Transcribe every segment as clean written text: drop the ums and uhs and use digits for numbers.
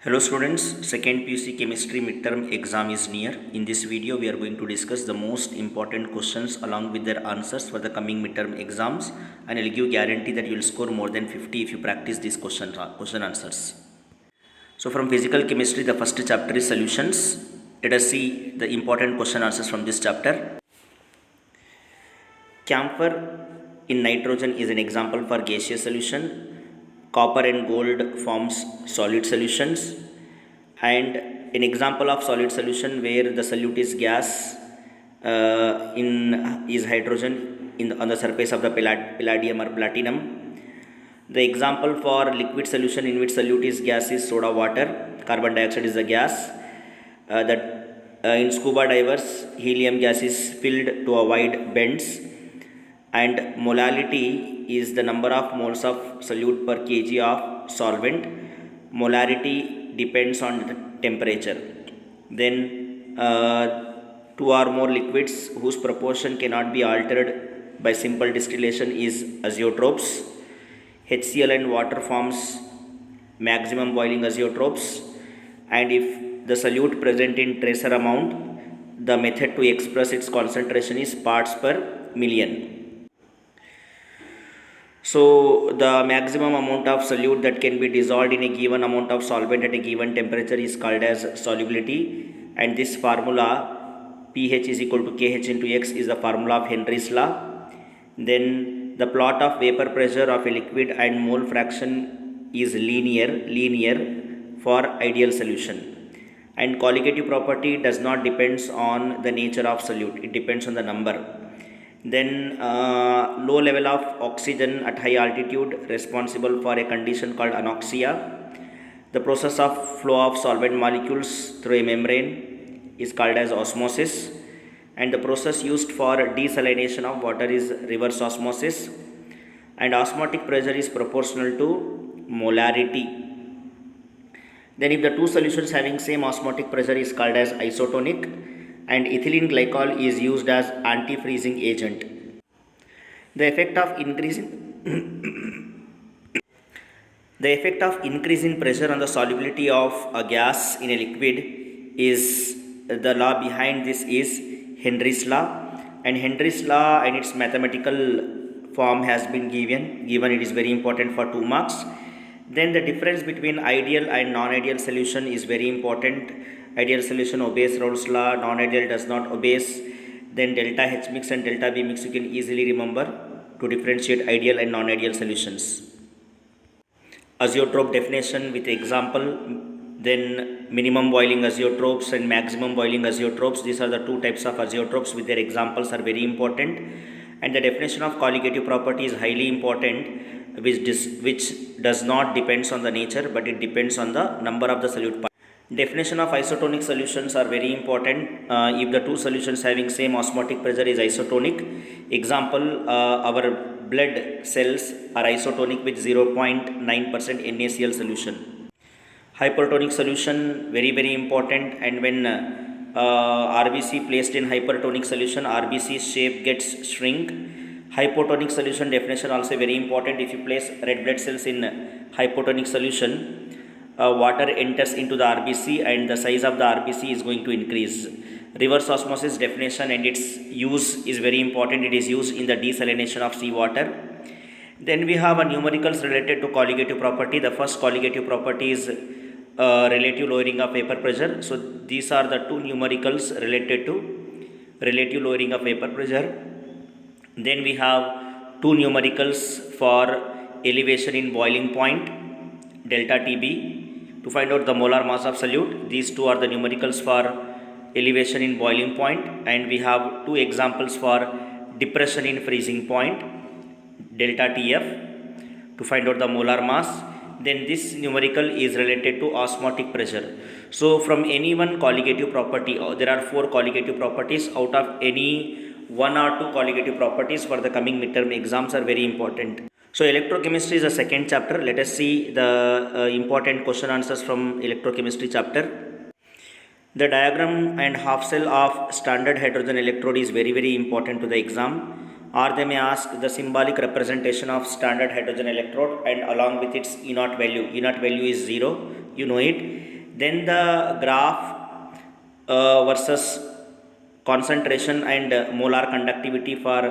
Hello students, second PUC chemistry midterm exam is near. In this video we are going to discuss the most important questions along with their answers for the coming midterm exams, and I will give guarantee that you will score more than 50 if you practice these question answers. So from physical chemistry, the first chapter is solutions. Let us see the important question answers from this chapter. Camphor in nitrogen is an example for gaseous solution. Copper and gold forms solid solutions, and an example of solid solution where the solute is gas in is hydrogen on the surface of the palladium or platinum. The example for liquid solution in which solute is gas is soda water. Carbon dioxide is the gas. In scuba divers, helium gas is filled to avoid bends, and molality is the number of moles of solute per kg of solvent. Molarity depends on the temperature. Then two or more liquids whose proportion cannot be altered by simple distillation is azeotrophs. HCl and water forms maximum boiling azeotrophs, and if the solute present in tracer amount, the method to express its concentration is parts per million. So the maximum amount of solute that can be dissolved in a given amount of solvent at a given temperature is called as solubility, and this formula pH is equal to Kh into X is the formula of Henry's law. Then the plot of vapor pressure of a liquid and mole fraction is linear for ideal solution, and colligative property does not depends on the nature of solute, it depends on the number. Then low level of oxygen at high altitude responsible for a condition called anoxia. The process of flow of solvent molecules through a membrane is called as osmosis, and the process used for desalination of water is reverse osmosis, and osmotic pressure is proportional to molarity. Then if the two solutions having same osmotic pressure is called as isotonic, and ethylene glycol is used as anti-freezing agent. The effect of increasing pressure on the solubility of a gas in a liquid is the law behind this is Henry's law, and Henry's law and its mathematical form has been given. It is very important for 2 marks. Then the difference between ideal and non-ideal solution is very important. Ideal solution obeys Raoult's law, non-ideal does not obeys. Then delta H mix and delta V mix you can easily remember to differentiate ideal and non-ideal solutions. Azeotroph definition with example, then minimum boiling azeotrophs and maximum boiling azeotrophs. These are the two types of azeotrophs with their examples are very important. And the definition of colligative property is highly important, which does not depends on the nature but it depends on the number of the solute particles. Definition of isotonic solutions are very important. If the two solutions having same osmotic pressure is isotonic. Example, our blood cells are isotonic with 0.9% NaCl solution. Hypertonic solution very important, and when RBC placed in hypertonic solution, RBC shape gets shrink. Hypotonic solution definition also very important. If you place red blood cells in hypotonic solution, water enters into the RBC and the size of the RBC is going to increase. Reverse osmosis definition and its use is very important. It is used in the desalination of seawater. Then we have a numericals related to colligative property. The first colligative property is relative lowering of vapor pressure. So these are the two numericals related to relative lowering of vapor pressure. Then we have two numericals for elevation in boiling point, delta TB, to find out the molar mass of solute. These two are the numericals for elevation in boiling point, and we have two examples for depression in freezing point, delta TF, to find out the molar mass. Then this numerical is related to osmotic pressure. So from any one colligative property, there are 4 colligative properties. Out of any 1 or 2 colligative properties for the coming midterm exams are very important. So electrochemistry is the second chapter. Let us see the important question answers from electrochemistry chapter. The diagram and half cell of standard hydrogen electrode is very important to the exam. Or they may ask the symbolic representation of standard hydrogen electrode and along with its E naught value. E naught value is 0. you know it. Then the graph versus concentration and molar conductivity for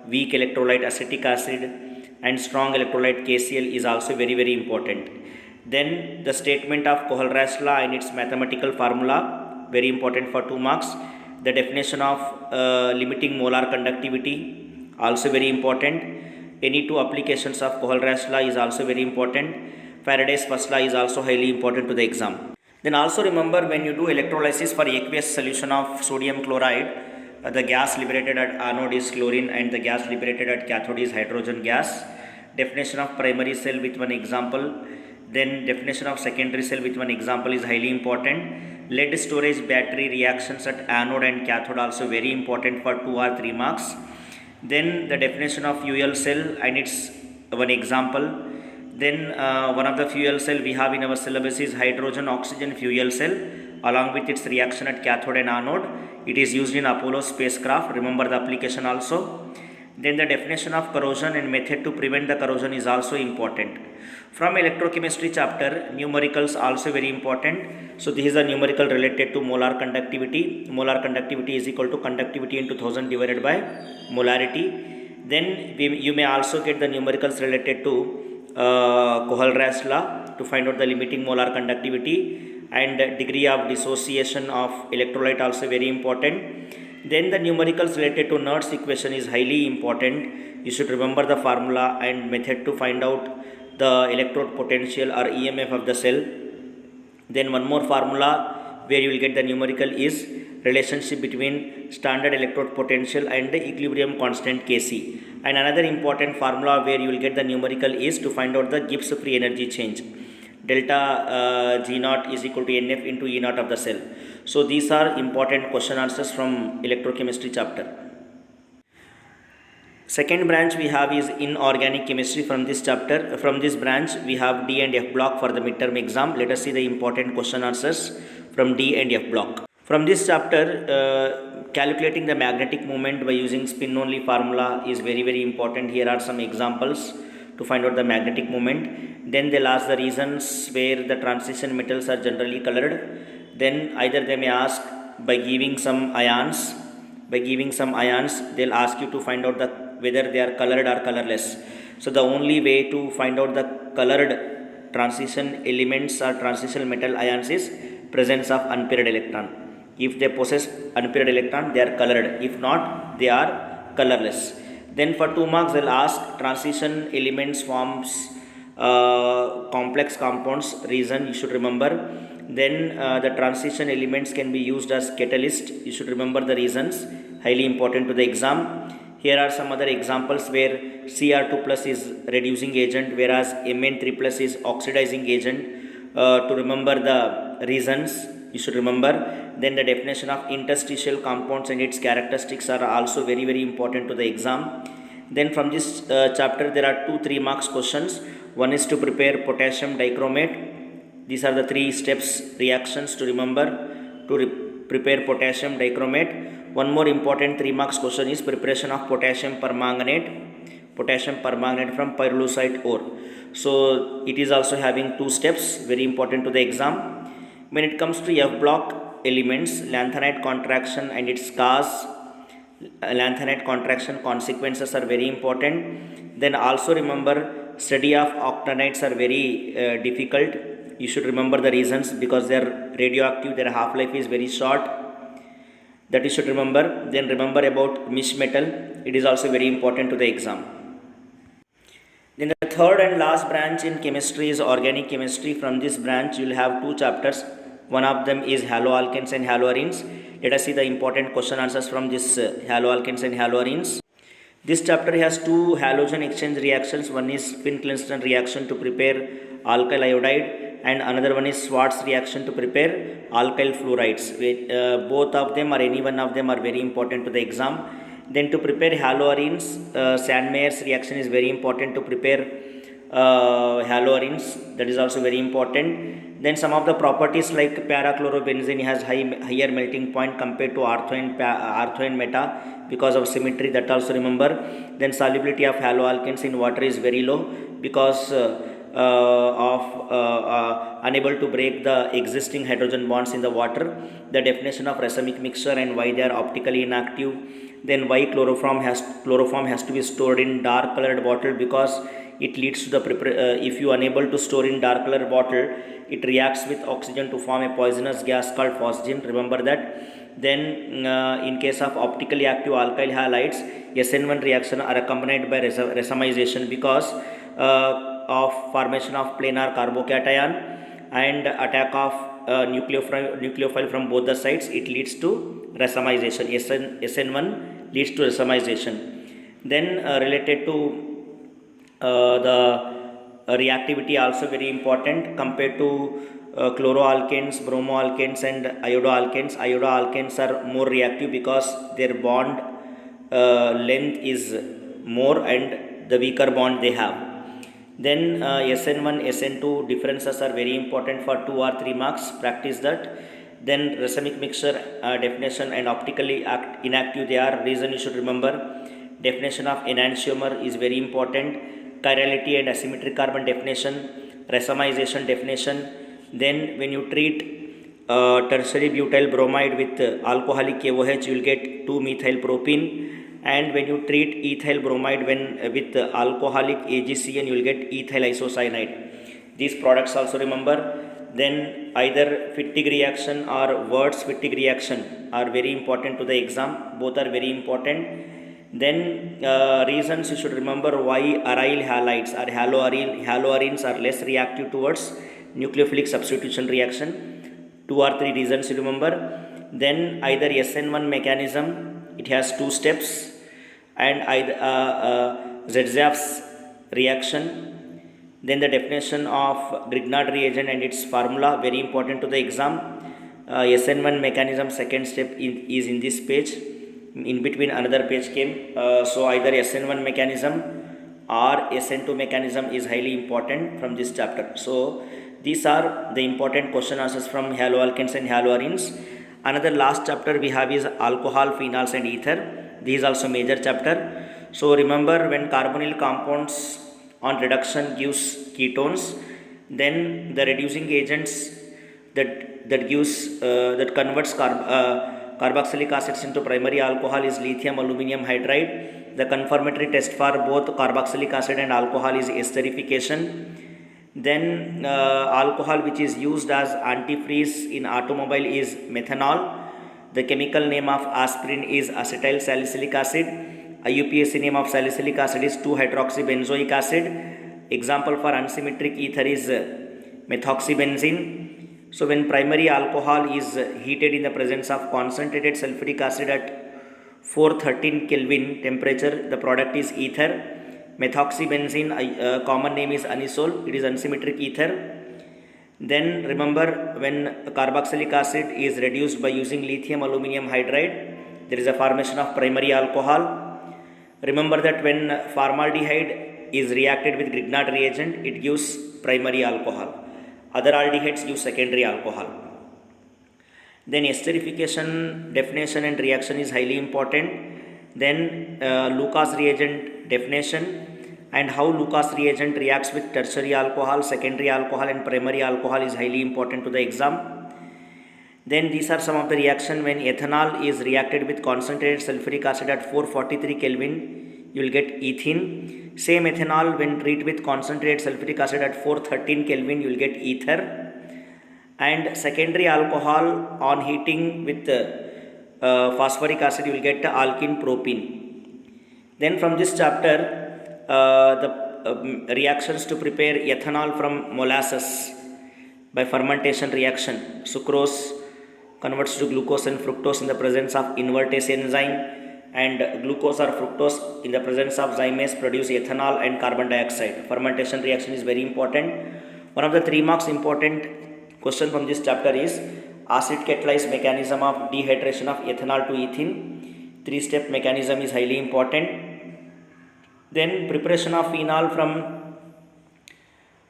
weak electrolyte acetic acid and strong electrolyte KCl is also very very important. Then the statement of Kohlrausch law and its mathematical formula, very important for 2 marks. The definition of limiting molar conductivity, also very important. Any two applications of Kohlrausch law is also very important. Faraday's first law is also highly important to the exam. Then also remember, when you do electrolysis for aqueous solution of sodium chloride, the gas liberated at anode is chlorine and the gas liberated at cathode is hydrogen gas. Definition of primary cell with one example. Then definition of secondary cell with one example is highly important. Lead storage battery reactions at anode and cathode also very important for 2 or 3 marks. Then the definition of fuel cell and its one example. Then one of the fuel cell we have in our syllabus is hydrogen oxygen fuel cell along with its reaction at cathode and anode. It is used in Apollo spacecraft. Remember the application also. Then the definition of corrosion and method to prevent the corrosion is also important. From electrochemistry chapter, numericals also very important. So this is a numerical related to molar conductivity. Molar conductivity is equal to conductivity into 1000 divided by molarity. Then you may also get the numericals related to Kohlrausch law to find out the limiting molar conductivity, and degree of dissociation of electrolyte also very important. Then the numericals related to Nernst equation is highly important. You should remember the formula and method to find out the electrode potential or EMF of the cell. Then one more formula where you will get the numerical is relationship between standard electrode potential and the equilibrium constant Kc. And another important formula where you will get the numerical is to find out the Gibbs free energy change. Delta G naught is equal to NF into E naught of the cell. So these are important question answers from electrochemistry chapter. Second branch we have is inorganic chemistry. From this chapter, from this branch we have D and F block for the midterm exam. Let us see the important question answers from D and F block. From this chapter, calculating the magnetic moment by using spin only formula is very very important. Here are some examples to find out the magnetic moment. Then they'll ask the reasons where the transition metals are generally colored. Then either they may ask by giving some ions. By giving some ions, they'll ask you to find out whether they are colored or colorless. So the only way to find out the colored transition elements or transition metal ions is presence of unpaired electron. If they possess unpaired electron, they are colored. If not, they are colorless. Then for 2 marks, they'll ask transition elements forms complex compounds. Reason you should remember. Then the transition elements can be used as catalyst. You should remember the reasons. Highly important to the exam. Here are some other examples where Cr2 plus is reducing agent, whereas Mn3 plus is oxidizing agent. To remember the reasons, you should remember. Then the definition of interstitial compounds and its characteristics are also very very important to the exam. Then from this chapter there are 2-3 marks questions. One is to prepare potassium dichromate. These are the 3 steps reactions to remember to prepare potassium dichromate. One more important 3 marks question is preparation of potassium permanganate from pyrolusite ore. So it is also having 2 steps, very important to the exam. When it comes to F block elements, lanthanide contraction and its cause, lanthanide contraction consequences are very important. Then also remember, study of octanides are very difficult. You should remember the reasons because they are radioactive, their half-life is very short. That you should remember. Then remember about Misch metal. It is also very important to the exam. Then the third and last branch in chemistry is organic chemistry. From this branch you will have 2 chapters. One of them is haloalkanes and haloarenes. Let us see the important question answers from this haloalkanes and haloarenes. This chapter has 2 halogen exchange reactions. One is Finn-Clanston reaction to prepare alkyl iodide, and another one is Schwarz reaction to prepare alkyl fluorides. Both of them or any one of them are very important to the exam. Then to prepare haloarenes, Sandmeyer's reaction is very important to prepare haloarenes. That is also very important. Then some of the properties like parachlorobenzene has higher melting point compared to ortho and meta because of symmetry. That also remember. Then solubility of haloalkanes in water is very low because unable to break the existing hydrogen bonds in the water. The definition of racemic mixture and why they are optically inactive. Then why chloroform has to be stored in dark colored bottle, because it leads to the if you unable to store in dark colored bottle, it reacts with oxygen to form a poisonous gas called phosgene. Remember that. Then in case of optically active alkyl halides, SN1 reaction are accompanied by racemization because of formation of planar carbocation and attack of nucleophile from both the sides. It leads to racemization. SN1 leads to racemization. Then related to the reactivity also very important compared to chloroalkanes, bromoalkanes and iodoalkanes. Iodoalkanes are more reactive because their bond length is more and the weaker bond they have. Then SN1, SN2 differences are very important for 2 or 3 marks. Practice that. Then racemic mixture definition and optically inactive they are. Reason you should remember. Definition of enantiomer is very important. Chirality and asymmetric carbon definition. Racemization definition. Then when you treat tertiary butyl bromide with alcoholic KOH, you will get 2-methyl propene. And when you treat ethyl bromide with alcoholic AgCN, you will get ethyl isocyanide. These products also remember. Then either Fittig reaction or Wurtz-Fittig reaction are very important to the exam. Both are very important. Then reasons you should remember why aryl halides or haloarenes are less reactive towards nucleophilic substitution reaction. 2 or 3 reasons you remember. Then either SN1 mechanism, it has 2 steps, and either Zetsev's reaction. Then the definition of Grignard reagent and its formula, very important to the exam. SN1 mechanism second step is in this page. In between another page came. So either SN1 mechanism or SN2 mechanism is highly important from this chapter. So these are the important question answers from haloalkanes and haloarenes. Another last chapter we have is alcohol, phenols and ether. This is also major chapter. So remember, when carbonyl compounds on reduction gives ketones, then the reducing agents that converts carboxylic acids into primary alcohol is lithium aluminum hydride. The confirmatory test for both carboxylic acid and alcohol is esterification. Then alcohol which is used as antifreeze in automobile is methanol. The chemical name of aspirin is acetyl salicylic acid. IUPAC name of salicylic acid is 2-hydroxybenzoic acid. Example for unsymmetric ether is methoxybenzene. So when primary alcohol is heated in the presence of concentrated sulfuric acid at 413 Kelvin temperature, the product is ether. Methoxybenzene, common name is anisole, it is unsymmetric ether. Then remember, when carboxylic acid is reduced by using lithium aluminum hydride, there is a formation of primary alcohol. Remember that when formaldehyde is reacted with Grignard reagent, it gives primary alcohol. Other aldehydes give secondary alcohol. Then esterification definition and reaction is highly important. Then Lucas reagent definition and how Lucas reagent reacts with tertiary alcohol, secondary alcohol and primary alcohol is highly important to the exam. Then these are some of the reaction when ethanol is reacted with concentrated sulfuric acid at 443 Kelvin, you will get ethene. Same ethanol when treated with concentrated sulfuric acid at 413 Kelvin, you will get ether. And secondary alcohol on heating with phosphoric acid, you will get alkene propene. Then from this chapter, the reactions to prepare ethanol from molasses by fermentation reaction. Sucrose converts to glucose and fructose in the presence of invertase enzyme, and glucose or fructose in the presence of zymase produce ethanol and carbon dioxide. Fermentation reaction is very important. One of the 3 marks important question from this chapter is acid catalyzed mechanism of dehydration of ethanol to ethene. 3-step mechanism is highly important. Then preparation of phenol from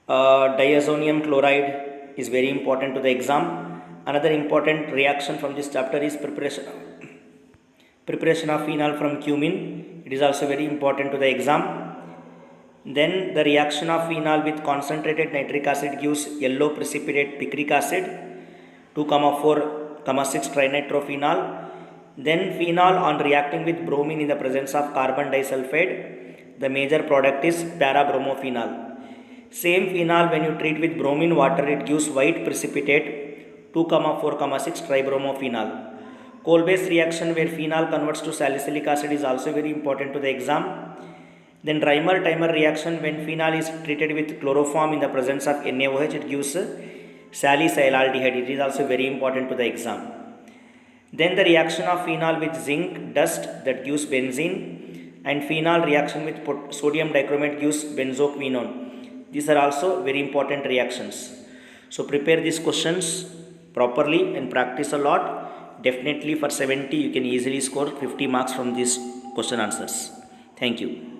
diazonium chloride is very important to the exam. Another important reaction from this chapter is preparation of phenol from cumin. It is also very important to the exam. Then the reaction of phenol with concentrated nitric acid gives yellow precipitate picric acid, 2,4,6 trinitrophenol. Then phenol on reacting with bromine in the presence of carbon disulfide, the major product is parabromophenol. Same phenol when you treat with bromine water, it gives white precipitate, 2,4,6 tribromophenol. Coal-based reaction where phenol converts to salicylic acid is also very important to the exam. Then Reimer-Teimer reaction when phenol is treated with chloroform in the presence of NaOH, it gives salicylaldehyde. It is also very important to the exam. Then the reaction of phenol with zinc dust, that gives benzene, and phenol reaction with sodium dichromate gives benzoquinone. These are also very important reactions. So prepare these questions properly and practice a lot. Definitely for 70 you can easily score 50 marks from these question answers. Thank you.